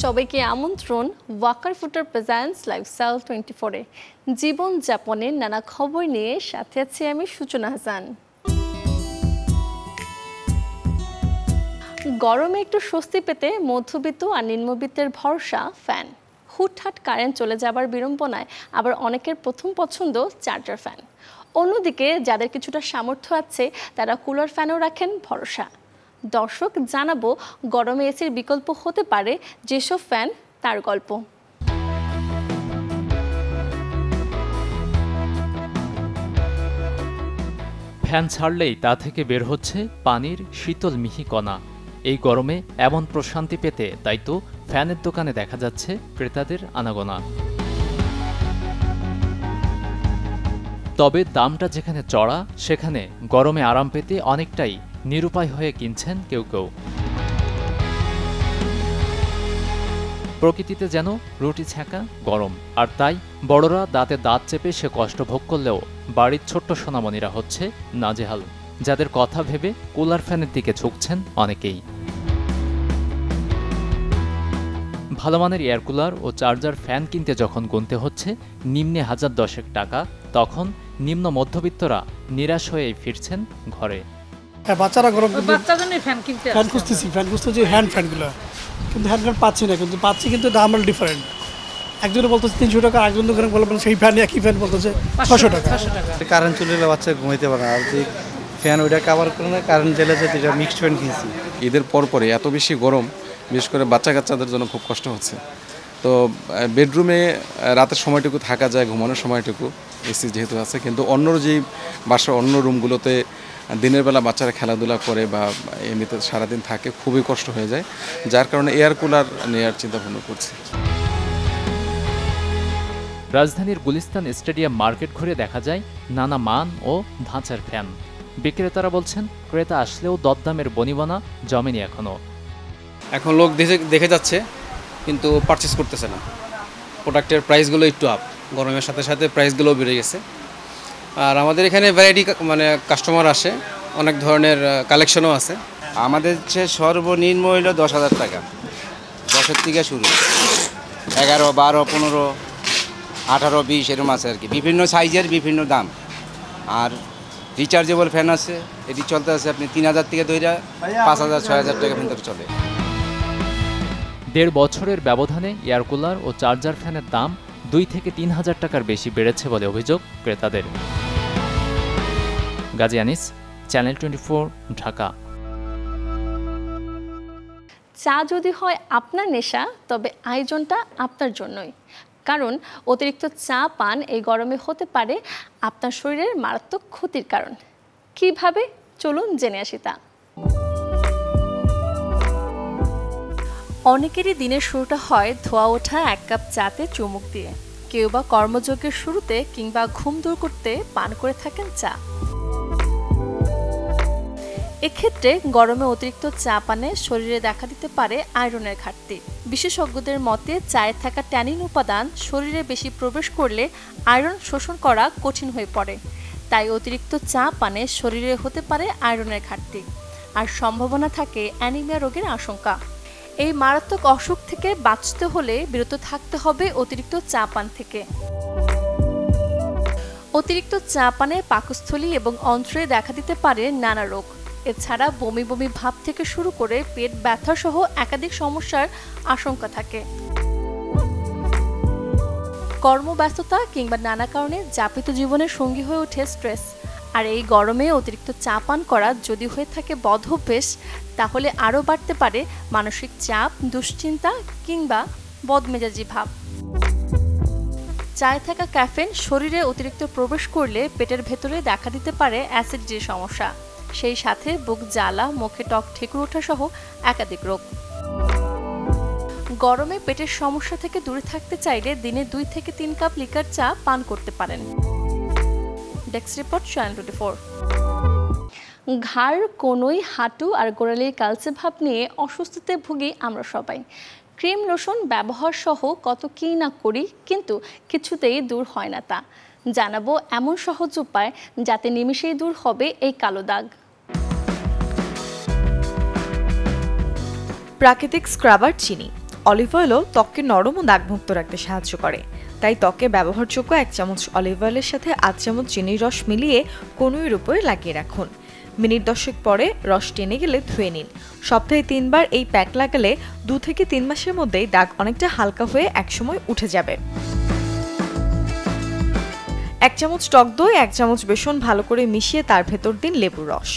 সবাইকে আমন্ত্রণ ওয়াকার ফুটার presents lifestyle 24-এ জীবনযাপনের নানা খবর নিয়ে সাথে আছি আমি সূচনা হাসান। গরমে একটু স্বস্তি পেতে মধ্যবিত্ত আর নিম্নবিত্তের ভরসা ফ্যান। হুটহাট কারেন্ট চলে যাবার বিড়ম্বনায় আবার অনেকের প্রথম পছন্দ চার্জার ফ্যান। অন্যদিকে যাদের কিছুটা সামর্থ্য আছে তারা কুলার ফ্যানও রাখেন ভরসা। দর্শক জানাবো গরমে এসির বিকল্প হতে পারে যেসব ফ্যান তার গল্প। ফ্যান ছাড়লেই তা থেকে বের হচ্ছে পানির শীতল মিহি কণা। এই গরমে এমন প্রশান্তি পেতে তাই তো ফ্যানের দোকানে দেখা যাচ্ছে ক্রেতাদের আনাগোনা। তবে দামটা যেখানে চড়া সেখানে গরমে আরাম পেতে অনেকটাই নিরুপায় হয়ে কিনছেন কেউ কেউ। প্রকৃতিতে যেন রুটি ছ্যাঁকা গরম, আর তাই বড়রা দাঁতে দাঁত চেপে সে কষ্ট ভোগ করলেও বাড়ির ছোট্ট সোনামণিরা হচ্ছে নাজেহাল, যাদের কথা ভেবে কুলার ফ্যানের দিকে ঝুঁকছেন অনেকেই। ভালো মানের এয়ার কুলার ও চার্জার ফ্যান কিনতে যখন গুনতে হচ্ছে নিম্নে 1010 টাকা, তখন নিম্ন মধ্যবিত্তরা নিরাশ হয়েই ফিরছেন ঘরে। বাচ্চারা গরম ফ্যান খুঁজতেছি, ফ্যান খুঁজতেছি হ্যান্ড ফ্যানগুলো, কিন্তু হ্যান্ড ফ্যান পাচ্ছি না, কিন্তু পাচ্ছি কিন্তু দাম ডিফারেন্ট। একজনে বলতেছে 300 টাকা, একজন দোকানে বলবেন সেই ফ্যান একই ফ্যান বলতেছে 600 টাকা। কারেন্ট চলে গেলে বাচ্চা ঘুমাইতে পারে না, আর যে ফ্যান ওইটা কাভার করে না, কারেন্ট চলে যেতে এটা মিক্সড ফ্যান কিনছি। ঈদের পরে এত বেশি গরম, বিশেষ করে বাচ্চা কাচ্চাদের জন্য খুব কষ্ট হচ্ছে। তো বেডরুমে রাতের সময়টুকু থাকা যায়, ঘুমানোর সময়টুকু এসি যেহেতু আছে, কিন্তু অন্য যেই বাসার অন্য রুমগুলোতে দিনের বেলা বাচ্চারা খেলাধুলা করে বা এমনিতে সারাদিন থাকে, খুবই কষ্ট হয়ে যায়, যার কারণে এয়ার কুলার নেওয়ার চিন্তা ভাবনা করছি। রাজধানীর গুলিস্তান স্টেডিয়াম মার্কেট ঘুরে দেখা যায় নানা মান ও ধাঁচার ফ্যান। বিক্রেতারা বলছেন ক্রেতা আসলেও দরদামের বনিবনা জমেনি এখনো। এখন লোক দেখে যাচ্ছে কিন্তু পারচেস করতেছে না। প্রোডাক্টের প্রাইসগুলো একটু আপ, গরমের সাথে সাথে প্রাইসগুলোও বেড়ে গেছে। আর আমাদের এখানে ভ্যারাইটি কাস্টমার আসে, অনেক ধরনের কালেকশনও আছে। আমাদের হচ্ছে সর্বনিম্ন হইল 10,000 টাকা, 10 থেকে শুরু, 11, 12, 15, 18, 20 এরকম আছে আর কি, বিভিন্ন সাইজের বিভিন্ন দাম। আর রিচার্জেবল ফ্যান আছে, এটি চলতে আছে আপনি 3,000 থেকে ধরে 5,000, 6,000 টাকা ভিতরে চলে। 1.5 বছরের ব্যবধানে এয়ার কুলার ও চার্জার ফ্যানের দাম 2 থেকে 3,000 টাকার বেশি বেড়েছে বলে অভিযোগ ক্রেতাদের। গাজী আনিস, চ্যানেল 24, ঢাকা। চা যদি হয় আপনার নেশা, তবে আয়োজনটা আপনার জন্যই, কারণ অতিরিক্ত চা পান এই গরমে হতে পারে আপনার শরীরের মারাত্মক ক্ষতির কারণ। কিভাবে, চলুন জেনে আসি তা। অনেকেরই দিনের শুরুটা হয় ধোয়া ওঠা 1 কাপ চাতে চুমুক দিয়ে। কেউ বা কর্মযজ্ঞের শুরুতে কিংবা ঘুম দূর করতে পান করে থাকেন চা। এক্ষেত্রে গরমে অতিরিক্ত চা পানে শরীরে দেখা দিতে পারে আয়রনের ঘাটতি। বিশেষজ্ঞদের মতে চায়ে থাকা ট্যানিন উপাদান শরীরে বেশি প্রবেশ করলে আয়রন শোষণ করা কঠিন হয়ে পড়ে। তাই অতিরিক্ত চা পানে শরীরে হতে পারে আয়রনের ঘাটতি, আর সম্ভাবনা থাকে অ্যানিমিয়া রোগের আশঙ্কা। এই মারাত্মক অসুখ থেকে বাঁচতে হলে বিরত থাকতে হবে অতিরিক্ত চা পান থেকে। অতিরিক্ত চা পানে পাকস্থলী এবং অন্ত্রে দেখা দিতে পারে নানা রোগ। এছাড়া বমি বমি ভাব থেকে শুরু করে পেট ব্যথা সহ একাধিক সমস্যার আশঙ্কা থাকে। কর্মব্যস্ততা কিংবা নানা কারণে যাপিত জীবনের সঙ্গী হয়ে ওঠে স্ট্রেস। আর এই গরমে অতিরিক্ত চা পান করা যদি হয়ে থাকে বদ অভ্যেস, তাহলে আরও বাড়তে পারে মানসিক চাপ, দুশ্চিন্তা কিংবা বদমেজাজি ভাব। চায়ে থাকা ক্যাফেন শরীরে অতিরিক্ত প্রবেশ করলে পেটের ভেতরে দেখা দিতে পারে অ্যাসিডিটির সমস্যা, সেই সাথে বুক জ্বালা, মুখে টক ঠেকুর ওঠা সহ একাধিক রোগ। গরমে পেটের সমস্যা থেকে দূরে থাকতে চাইলে দিনে 2 থেকে 3 কাপ লিকার চা পান করতে পারেন। Desk report, channel 24। ঘাড়, কনুই, হাঁটু আর গোড়ালির কালচে ভাব নিয়ে অসুস্থতে ভুগি আমরা সবাই। ক্রিম, লোশন ব্যবহার সহ কত কী না করি, কিন্তু কিছুতেই দূর হয় না তা। জানাবো এমন সহজ উপায় যাতে নিমিষেই দূর হবে এই কালো দাগ। প্রাকৃতিক স্ক্রাবার চিনি অলিভ অয়েলও ত্বককে নরম ও দাগমুক্ত রাখতে সাহায্য করে। তাই ত্বকে ব্যবহারযোগ্য 1 চামচ অলিভ অয়েলের সাথে 8 চামচ চিনির রস মিলিয়ে কনুইয়ের উপরে লাগিয়ে রাখুন। মিনিট 10 পরে রস টেনে গেলে ধুয়ে নিন। সপ্তাহে 3 বার এই প্যাক লাগালে 2 থেকে 3 মাসের মধ্যেই দাগ অনেকটা হালকা হয়ে একসময় উঠে যাবে। 1 চামচ টক দই, 1 চামচ বেসন ভালো করে মিশিয়ে তার ভেতর দিন লেবুর রস।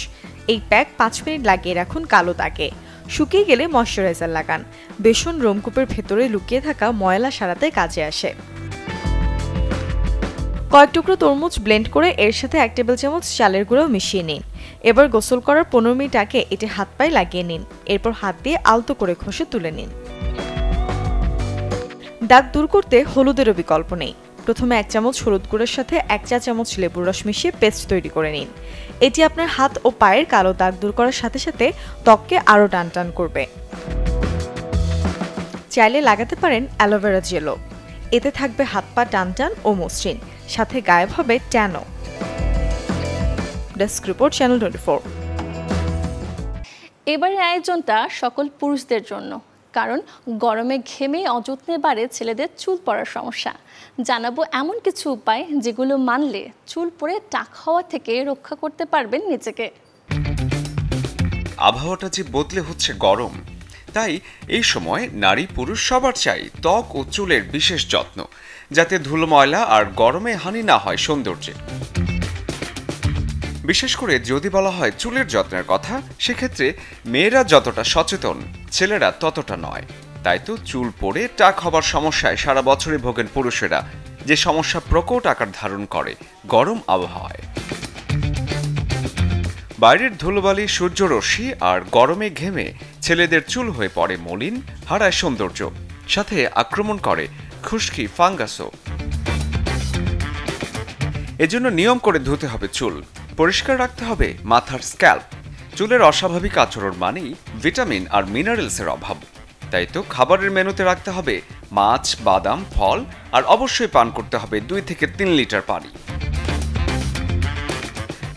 এই প্যাক 5 মিনিট লাগিয়ে রাখুন কালো দাগে। শুকিয়ে গেলে ময়শ্চারাইজার লাগান। বেসন রোমকূপের ভেতরে লুকিয়ে থাকা ময়লা সারাতে কাজে আসে। কয়েক টুকরো তরমুজ ব্লেন্ড করে এর সাথে 1 টেবিল চামচ চালের গুঁড়ো মিশিয়ে নিন। এবার গোসল করার 15 মিনিট আগে এটি হাত পায়ে লাগিয়ে নিন। এরপর হাত দিয়ে আলতো করে ঘষে তুলে নিন। দাগ দূর করতে হলুদেরও বিকল্প নেই। প্রথমে 1 চামচ হলুদ গুঁড়োর সাথে 1 চা চামচ লেবুর রস মিশিয়ে পেস্ট তৈরি করে নিন। এটি আপনার হাত ও পায়ের কালো দাগ দূর করার সাথে সাথে ত্বককে আরও টানটান করবে। চাইলে লাগাতে পারেন অ্যালোভেরা জেলও। এতে থাকবে হাত পা টানটান ও মসৃণ, সাথে গায়েব হবে ট্যানও। Desk report, channel 24। এবারের আয়োজনটা সকল পুরুষদের জন্য, কারণ গরমে ঘেমে অযত্নে বাড়ে ছেলেদের চুল পড়ার সমস্যা। জানাবো এমন কিছু উপায় যেগুলো মানলে চুল পড়ে টাক হওয়া থেকে রক্ষা করতে পারবেন নিজেকে। আবহাওয়াটা যে বদলে হচ্ছে গরম, তাই এই সময় নারী পুরুষ সবার চাই ত্বক ও চুলের বিশেষ যত্ন, যাতে ধুলো ময়লা আর গরমে হানি না হয় সৌন্দর্যে। বিশেষ করে যদি বলা হয় চুলের যত্নের কথা, সেক্ষেত্রে মেয়েরা যতটা সচেতন, ছেলেরা ততটা নয়। তাই তো চুল পড়ে টাক হবার সমস্যায় সারা বছরই ভোগেন পুরুষেরা, যে সমস্যা প্রকট আকার ধারণ করে গরম আবহাওয়ায়। বাইরের ধুলোবালি, সূর্যরশ্মি আর গরমে ঘেমে ছেলেদের চুল হয়ে পড়ে মলিন, হারায় সৌন্দর্য, সাথে আক্রমণ করে খুশকি, ফাঙ্গাসও। এজন্য নিয়ম করে ধুতে হবে চুল, পরিষ্কার রাখতে হবে মাথার স্ক্যাল্প। চুলের অস্বাভাবিক আচরণ মানেই ভিটামিন আর মিনারেলসের অভাব। তাই তো খাবারের মেনুতে রাখতে হবে মাছ, বাদাম, ফল, আর অবশ্যই পান করতে হবে 2 থেকে 3 লিটার পানি।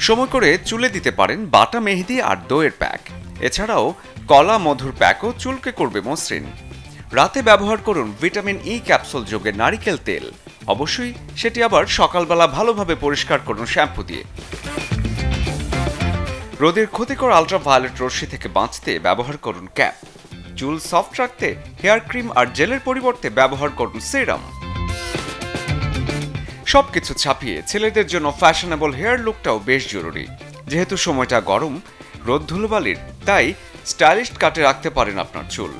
সময় করে চুলে দিতে পারেন বাটা মেহেদি আর দইয়ের প্যাক। এছাড়াও কলা মধুর প্যাকও চুলকে করবে মসৃণ। রাতে ব্যবহার করুন ভিটামিন ই ক্যাপসুল যোগে নারিকেল তেল। অবশ্যই সেটি আবার সকালবেলা ভালোভাবে পরিষ্কার করুন শ্যাম্পু দিয়ে। রোদের ক্ষতিকর আলট্রাভায়োলেট রশ্মি থেকে বাঁচতে ব্যবহার করুন ক্যাপ। চুল সফট রাখতে হেয়ার ক্রিম আর জেলের পরিবর্তে ব্যবহার করুন সিরাম। সবকিছু ছাপিয়ে ছেলেদের জন্য ফ্যাশনেবল হেয়ার লুকটাও বেশ জরুরি। যেহেতু সময়টা গরম, রোদ ধুলোবালির, তাই স্টাইলিশ কাটে রাখতে পারেন আপনার চুল।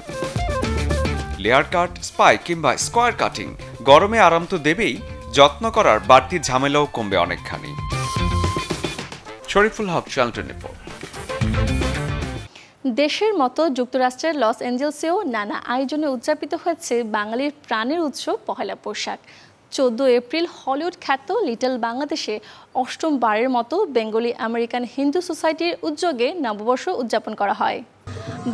লেয়ার কাট, স্পাই কিংবা স্কোয়ার কাটিং গরমে আরাম তো দেবেই, যত্ন করার বাড়তি ঝামেলাও কমবে অনেকখানি। শরীফুল হক, চ্যানেল 24। দেশের মতো যুক্তরাষ্ট্রের লস অ্যাঞ্জেলসেও নানা আয়োজনে উদযাপিত হয়েছে বাঙালির প্রাণের উৎসব পহেলা বৈশাখ। 14 এপ্রিল হলিউড খ্যাত লিটল বাংলাদেশে 8ম বারের মতো বেঙ্গলি আমেরিকান হিন্দু সোসাইটির উদ্যোগে নববর্ষ উদযাপন করা হয়।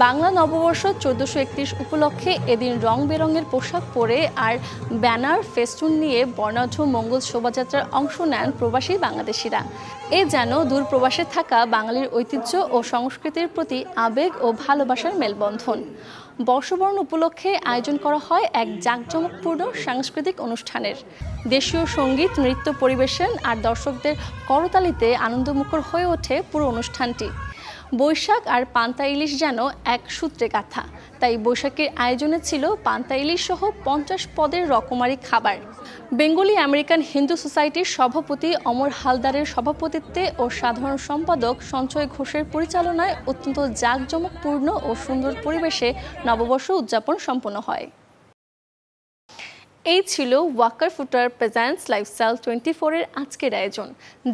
বাংলা নববর্ষ 1431 উপলক্ষে এদিন রং বেরঙের পোশাক পরে আর ব্যানার, ফেস্টুন নিয়ে বর্ণাঢ্য মঙ্গল শোভাযাত্রার অংশ নেন প্রবাসী বাংলাদেশিরা। এ যেন দূর প্রবাসে থাকা বাঙালির ঐতিহ্য ও সংস্কৃতির প্রতি আবেগ ও ভালোবাসার মেলবন্ধন। বর্ষবরণ উপলক্ষে আয়োজন করা হয় এক জাঁকজমকপূর্ণ সাংস্কৃতিক অনুষ্ঠানের। দেশীয় সঙ্গীত, নৃত্য পরিবেশন আর দর্শকদের করতালিতে আনন্দমুখর হয়ে ওঠে পুরো অনুষ্ঠানটি। বৈশাখ আর পান্তা ইলিশ যেন এক সূত্রে গাঁথা, তাই বৈশাখের আয়োজনে ছিল পান্তা ইলিশ সহ 50 পদের রকমারি খাবার। বেঙ্গলি আমেরিকান হিন্দু সোসাইটির সভাপতি অমর হালদারের সভাপতিত্বে ও সাধারণ সম্পাদক সঞ্চয় ঘোষের পরিচালনায় অত্যন্ত জাঁকজমকপূর্ণ ও সুন্দর পরিবেশে নববর্ষ উদযাপন সম্পন্ন হয়। এই ছিল ওয়াকার ফুটওয়্যার প্রেজেন্টস লাইফস্টাইল 24 এর আজকের আয়োজন।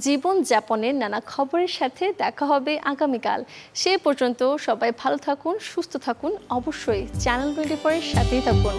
জীবন যাপনের নানা খবরের সাথে দেখা হবে আগামীকাল। সে পর্যন্ত সবাই ভালো থাকুন, সুস্থ থাকুন, অবশ্যই চ্যানেল 24 এর সাথেই থাকুন।